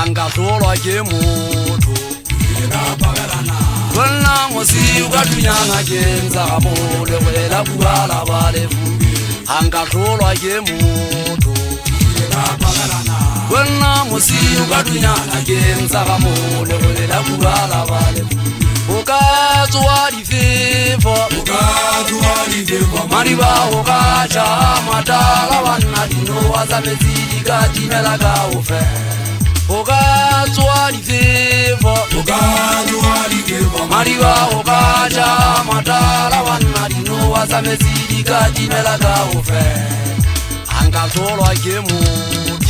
Anga hlolwa ke motho Wena mosi ukadunyana kenza gamole wela bugala balefu Anga hlolwa ke motho Wena mosi ukadunyana kenza gamole wela bugala balefu Ukatswa difefo Mariba ukacha matala wana dino wazamezidi katimela kaufe Ukatswa difefo Mariba ukacha matala wana dino wazamezidi katimela kaufe Anga hlolwa ke motho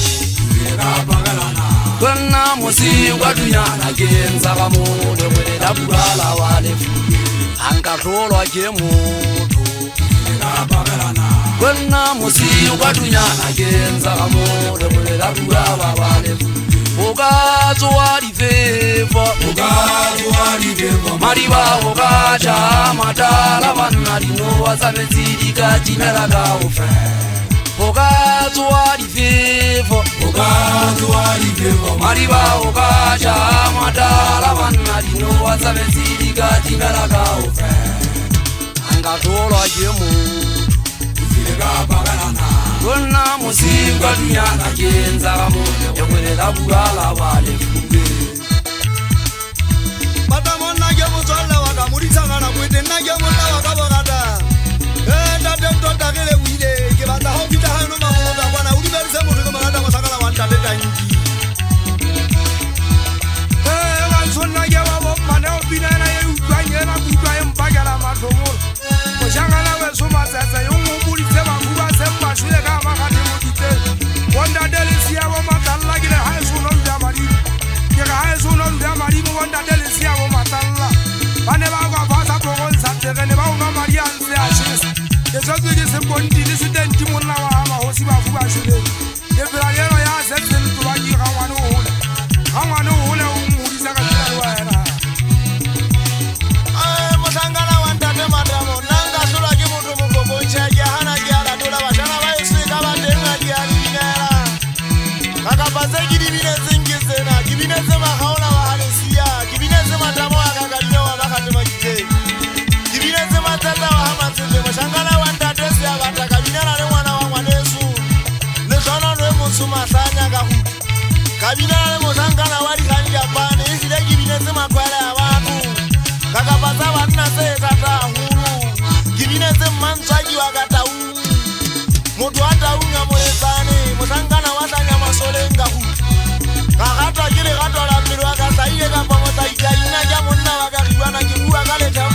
Wena mosi ukadunyana kenza gamole wela bugala balefu Anga hlolwa ke motho Wena mosi ukadunyana kenza gamole wela bugala balefu Ukatswa difefo Mariba ukacha matala wana dino wazamezidi katimela kaufe Ukatswa difefo Mariba ukacha matala wana dino wazamezidi katimela kaufe Anga hlolwa ke motho Wena mosi ukadunyana kenza gamole wela bugala balefu Matamona ke motswalle wa ka modisana na kwete nna ke monna wa ka bogata ntate mtota ke le buile ke batla ho fita hano mamoka kwana o diberise motho ke magata mosakala wa ntate tanki wa ntsonna ke wa bo mane o binana ye utlwanyela kutlwa e mpakela mathomola moshangala we somatsetse yo mo buditse bakuba se mashule ka magate mo ditse wonda delisia bo matalla ke le ha e sono nda mari ke ga e sono nda mari mo wonda delisia bo matalla bane ba ba fasa progol satere ne ba una maria nse a shis ke tsotse ke se bonti le student monna wa ha ba hosi ba fuba shule ke bra yero ya se tsen to ba ki ga ngwana o hole o mo disa ka tsela wa ena mosangana wa ntate madamo nanga sola ke motho mo go bontsha ke hana ke ala dola ba jana ba e se ka ba tenga ke a dinela kaka ba se ke dibine tsenke tsena ke bine tse ba gaola wa halisia ke bine tse madamo a ka ka dine wa ba ga tema ke bine tse matsatsa wa ha matsetse mosangana wa ntate se a batla ka binela le ngwana wa ngwaneso le jona no e motho mahlanya ka go ka binela le mosangana wa di gandi ya bane e sile ke bine tse makwala ya batho kaka batsa banna tse tata hulu ke bine tse mantswaki wa ka tau motho a tau nya moletsane mosangana wa tlanya masoleng ka go ka gata ke le gato la mmele wa ka saile ka pa motsa itaina ja monna wa ka riwana ke bua ka letha